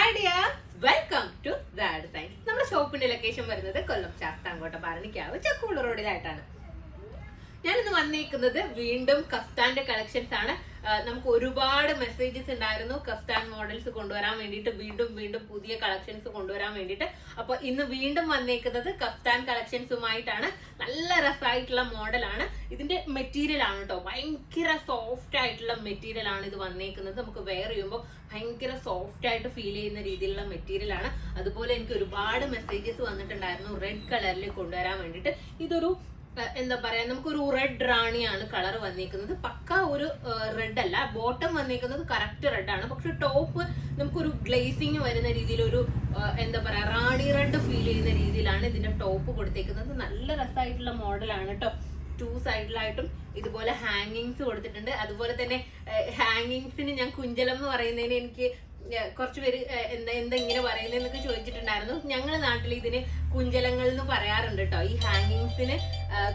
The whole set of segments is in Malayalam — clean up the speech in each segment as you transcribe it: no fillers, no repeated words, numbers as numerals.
Hi dear, welcome to the design. നമ്മുടെ ഷോപ്പിന്റെ ലൊക്കേഷൻ വരുന്നത് കൊല്ലം ശാസ്താംകോട്ട പാറണിക്കാവ് ചക്കുള റോഡിലായിട്ടാണ്. ഞാനിന്ന് വന്നിരിക്കുന്നത് വീണ്ടും കഫ്താന്റെ കളക്ഷൻസ് ആണ്. നമുക്ക് ഒരുപാട് മെസ്സേജസ് ഉണ്ടായിരുന്നു കഫ്താൻ മോഡൽസ് കൊണ്ടുവരാൻ വേണ്ടിയിട്ട്, വീണ്ടും പുതിയ കളക്ഷൻസ് കൊണ്ടുവരാൻ വേണ്ടിയിട്ട്. അപ്പൊ ഇന്ന് വീണ്ടും വന്നേക്കുന്നത് കഫ്താൻ കളക്ഷൻസുമായിട്ടാണ്. നല്ല രസമായിട്ടുള്ള മോഡലാണ്. ഇതിന്റെ മെറ്റീരിയൽ ആണ് കേട്ടോ, ഭയങ്കര സോഫ്റ്റ് ആയിട്ടുള്ള മെറ്റീരിയൽ ആണ് ഇത് വന്നേക്കുന്നത്. നമുക്ക് വെയർ ചെയ്യുമ്പോൾ ഭയങ്കര സോഫ്റ്റ് ആയിട്ട് ഫീൽ ചെയ്യുന്ന രീതിയിലുള്ള മെറ്റീരിയൽ ആണ്. അതുപോലെ എനിക്ക് ഒരുപാട് മെസ്സേജസ് വന്നിട്ടുണ്ടായിരുന്നു റെഡ് കളറിൽ കൊണ്ടുവരാൻ വേണ്ടിയിട്ട്. ഇതൊരു എന്താ പറയാ, നമുക്കൊരു റെഡ് റാണിയാണ് കളർ വന്നിരിക്കുന്നത്. പക്ക ഒരു റെഡ് അല്ല, ബോട്ടം വന്നിരിക്കുന്നത് കറക്റ്റ് റെഡ് ആണ്. പക്ഷെ ടോപ്പ് നമുക്കൊരു ഗ്ലേസിങ് വരുന്ന രീതിയിൽ ഒരു എന്താ പറയാ റാണി റെഡ് ഫീൽ ചെയ്യുന്ന രീതിയിലാണ് ഇതിന്റെ ടോപ്പ് കൊടുത്തേക്കുന്നത്. നല്ല രസമായിട്ടുള്ള മോഡലാണ് കേട്ടോ. ടു സൈഡിലായിട്ടും ഇതുപോലെ ഹാങ്ങിങ്സ് കൊടുത്തിട്ടുണ്ട്. അതുപോലെ തന്നെ ഹാങ്ങിങ്സിന് ഞാൻ കുഞ്ചലം എന്ന് പറയുന്നതിന് എനിക്ക് കുറച്ച് പേര് എന്താ ഇങ്ങനെ പറയുന്നതെന്നൊക്കെ ചോദിച്ചിട്ടുണ്ടായിരുന്നു. ഞങ്ങളുടെ നാട്ടിൽ ഇതിന് കുഞ്ചലങ്ങൾ എന്ന് പറയാറുണ്ട് കേട്ടോ. ഈ ഹാങ്ങിങ്സിന്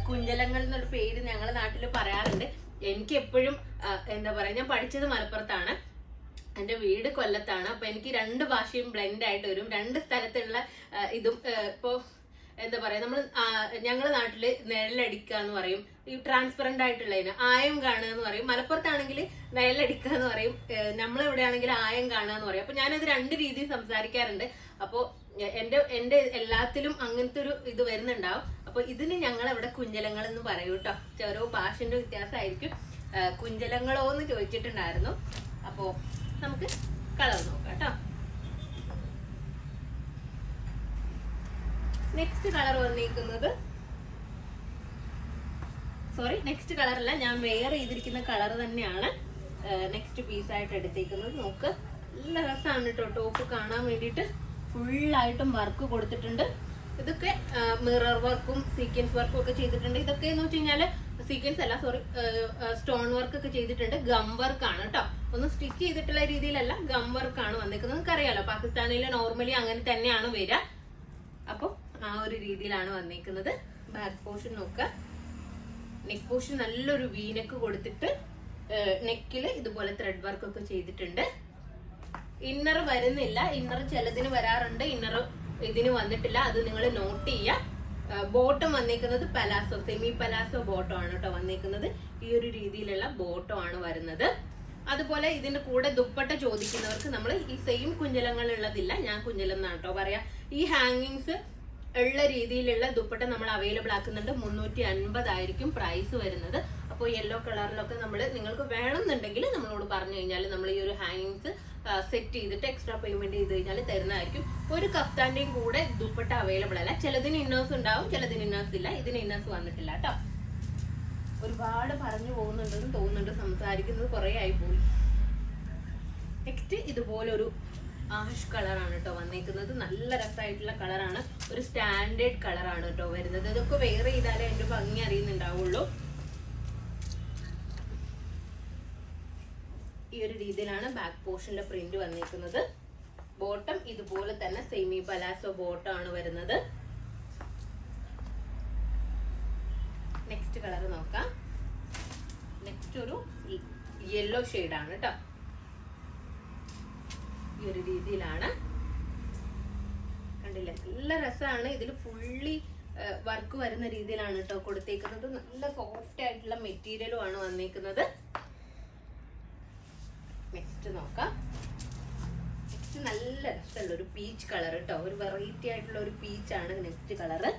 കുഞ്ചലങ്ങൾ എന്നൊരു പേര് ഞങ്ങളുടെ നാട്ടിൽ പറയാറുണ്ട്. എനിക്ക് എപ്പോഴും എന്താ പറയാ, ഞാൻ പഠിച്ചത് മലപ്പുറത്താണ്, എൻ്റെ വീട് കൊല്ലത്താണ്. അപ്പൊ എനിക്ക് രണ്ട് ഭാഷയും ബ്ലെൻഡ് ആയിട്ട് വരും. രണ്ട് സ്ഥലത്തുള്ള ഇതും ഇപ്പോ എന്താ പറയാ, ഞങ്ങളുടെ നാട്ടില് നിഴലടിക്കുക എന്ന് പറയും. ഈ ട്രാൻസ്പെറന്റ് ആയിട്ടുള്ളതിന് ആയം കാണുക എന്ന് പറയും. മലപ്പുറത്താണെങ്കിൽ നിഴലടിക്കുക എന്ന് പറയും. നമ്മളെവിടെയാണെങ്കിൽ ആയം കാണുക എന്ന് പറയും. അപ്പൊ ഞാനത് രണ്ട് രീതിയിൽ സംസാരിക്കാറുണ്ട്. അപ്പോ എന്റെ എല്ലാത്തിലും അങ്ങനത്തെ ഒരു ഇത് വരുന്നുണ്ടാവും. അപ്പൊ ഇതിന് ഞങ്ങളവിടെ കുഞ്ചലങ്ങൾ എന്ന് പറയും കേട്ടോ. ഓരോ ഭാഷന്റെ വ്യത്യാസമായിരിക്കും. കുഞ്ചലങ്ങളോ എന്ന് ചോദിച്ചിട്ടുണ്ടായിരുന്നു. അപ്പോ നമുക്ക് കളർ നോക്കാം കേട്ടോ. നെക്സ്റ്റ് കളർ വന്നിരിക്കുന്നത്, നെക്സ്റ്റ് കളറല്ല, ഞാൻ വെയർ ചെയ്തിരിക്കുന്ന കളർ തന്നെയാണ് നെക്സ്റ്റ് പീസായിട്ട് എടുത്തേക്കുന്നത്. നോക്ക്, നല്ല രസമാണ് കേട്ടോ. ടോപ്പ് കാണാൻ വേണ്ടിയിട്ട് ഫുള്ളായിട്ടും വർക്ക് കൊടുത്തിട്ടുണ്ട്. ഇതൊക്കെ മിറർ വർക്കും സീക്വൻസ് വർക്കും ഒക്കെ ചെയ്തിട്ടുണ്ട്. ഇതൊക്കെ എന്ന് വെച്ച് കഴിഞ്ഞാല് സീക്വൻസ് അല്ല, സ്റ്റോൺ വർക്ക് ഒക്കെ ചെയ്തിട്ടുണ്ട്. ഗം വർക്ക് ആണ് കേട്ടോ. ഒന്നും സ്റ്റിച്ച് ചെയ്തിട്ടുള്ള രീതിയിലല്ല, ഗം വർക്ക് ആണ് വന്നിരിക്കുന്നത്. നിങ്ങൾക്ക് അറിയാലോ, പാകിസ്ഥാനിലെ നോർമലി അങ്ങനെ തന്നെയാണ് വരിക. അപ്പൊ ആ ഒരു രീതിയിലാണ് വന്നിരിക്കുന്നത്. ബാക്ക് പോർഷൻ നോക്കുക. നെക്ക് പോർഷൻ നല്ലൊരു വീനെക്ക് കൊടുത്തിട്ട് നെക്കില് ഇതുപോലെ ത്രെഡ് വർക്ക് ഒക്കെ ചെയ്തിട്ടുണ്ട്. ഇന്നർ വരുന്നില്ല, ഇന്നർ ചിലതിന് വരാറുണ്ട്, ഇന്നർ ഇതിന് വന്നിട്ടില്ല. അത് നിങ്ങൾ നോട്ട് ചെയ്യുക. ബോട്ടം വന്നിരിക്കുന്നത് പലാസോ, സെമി പലാസോ ബോട്ടം ആണ് കേട്ടോ വന്നിരിക്കുന്നത്. ഈ ഒരു രീതിയിലുള്ള ബോട്ടം ആണ് വരുന്നത്. അതുപോലെ ഇതിന്റെ കൂടെ ദുപ്പട്ട ചോദിക്കുന്നവർക്ക് നമ്മൾ ഈ സെയിം കുഞ്ചലങ്ങൾ ഉള്ളതില്ല, ഞാൻ കുഞ്ചലം എന്നാണ് കേട്ടോ പറയാ. ഈ ഹാങ്ങിങ്സ് ഉള്ള രീതിയിലുള്ള ദുപ്പട്ട നമ്മൾ അവൈലബിൾ ആക്കുന്നുണ്ട്. 350 ആയിരിക്കും പ്രൈസ് വരുന്നത്. അപ്പോൾ യെല്ലോ കളറിലൊക്കെ നിങ്ങൾക്ക് വേണമെന്നുണ്ടെങ്കിൽ നമ്മളോട് പറഞ്ഞു കഴിഞ്ഞാൽ നമ്മൾ ഈ ഒരു ഹാങ്ങിങ്സ് സെറ്റ് ചെയ്തിട്ട് എക്സ്ട്രാ പേയ്മെന്റ് ചെയ്ത് കഴിഞ്ഞാൽ തരുന്നതായിരിക്കും. ഒരു കഫ്താന്റെയും കൂടെ ദുപ്പട്ട അവൈലബിൾ അല്ല. ചിലതിന് ഇന്നേഴ്സ് ഉണ്ടാവും, ചിലതിന് ഇന്നേഴ്സ് ഇല്ല. ഇതിന് ഇന്നേഴ്സ് വന്നിട്ടില്ല കേട്ടോ. ഒരുപാട് പറഞ്ഞു പോകുന്നുണ്ടെന്ന് തോന്നുന്നുണ്ട്, സംസാരിക്കുന്നത് കുറെ ആയി പോയി. നെക്സ്റ്റ് ഇതുപോലൊരു ആഷ് കളറാണ് കേട്ടോ വന്നേക്കുന്നത്. നല്ല രസമായിട്ടുള്ള കളറാണ്, ഒരു സ്റ്റാൻഡേർഡ് കളറാണ് കേട്ടോ വരുന്നത്. ഇതൊക്കെ വെയർ ചെയ്താലേ അതിന്റെ ഭംഗി അറിയുന്നുണ്ടാവുള്ളൂ. ഈ ഒരു രീതിയിലാണ് ബാക്ക് പോർഷന്റെ പ്രിന്റ് വന്നേക്കുന്നത്. ബോട്ടം ഇതുപോലെ തന്നെ സെമി പലാസോ ബോട്ടം ആണ് വരുന്നത്. നെക്സ്റ്റ് കളർ നോക്കാം. നെക്സ്റ്റ് ഒരു യെല്ലോ ഷെയ്ഡാണ് കേട്ടോ. ഈ ഒരു രീതിയിലാണ്, കണ്ടില്ലേ, നല്ല രസമാണ്. ഇതിൽ ഫുള്ളി വർക്ക് വരുന്ന രീതിയിലാണ് കേട്ടോ കൊടുത്തേക്കുന്നത്. നല്ല സോഫ്റ്റ് ആയിട്ടുള്ള മെറ്റീരിയലും ആണ് വന്നേക്കുന്നത്. നെക്സ്റ്റ് നോക്കാം. നെക്സ്റ്റ് നല്ല രസമുള്ള ഒരു പീച്ച് കളർ കേട്ടോ. ഒരു വെറൈറ്റി ആയിട്ടുള്ള ഒരു പീച്ചാണ് നെക്സ്റ്റ് കളറ്.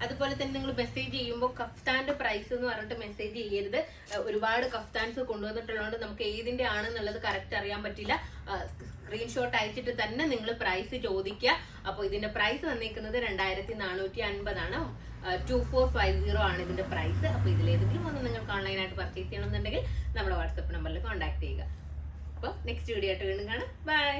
അതുപോലെ തന്നെ നിങ്ങൾ മെസ്സേജ് ചെയ്യുമ്പോൾ കഫ്താന്റെ പ്രൈസ് എന്ന് പറഞ്ഞിട്ട് മെസ്സേജ് ചെയ്യരുത്. ഒരുപാട് കഫ്താൻസ് കൊണ്ടുവന്നിട്ടുള്ളതുകൊണ്ട് നമുക്ക് ഏതിന്റെ ആണെന്നുള്ളത് കറക്റ്റ് അറിയാൻ പറ്റില്ല. സ്ക്രീൻഷോട്ട് അയച്ചിട്ട് തന്നെ നിങ്ങൾ പ്രൈസ് ചോദിക്കുക. അപ്പോൾ ഇതിന്റെ പ്രൈസ് വന്നിരിക്കുന്നത് 2450 ആണ്. 2450 ആണ് ഇതിന്റെ പ്രൈസ്. അപ്പോൾ ഇതിലേതെങ്കിലും ഒന്ന് നിങ്ങൾക്ക് ഓൺലൈനായിട്ട് പർച്ചേസ് ചെയ്യണമെന്നുണ്ടെങ്കിൽ നമ്മുടെ വാട്സപ്പ് നമ്പറിൽ കോൺടാക്ട് ചെയ്യുക. അപ്പോൾ നെക്സ്റ്റ് വീഡിയോ ആയിട്ട് വീണ്ടും കാണാം. ബൈ.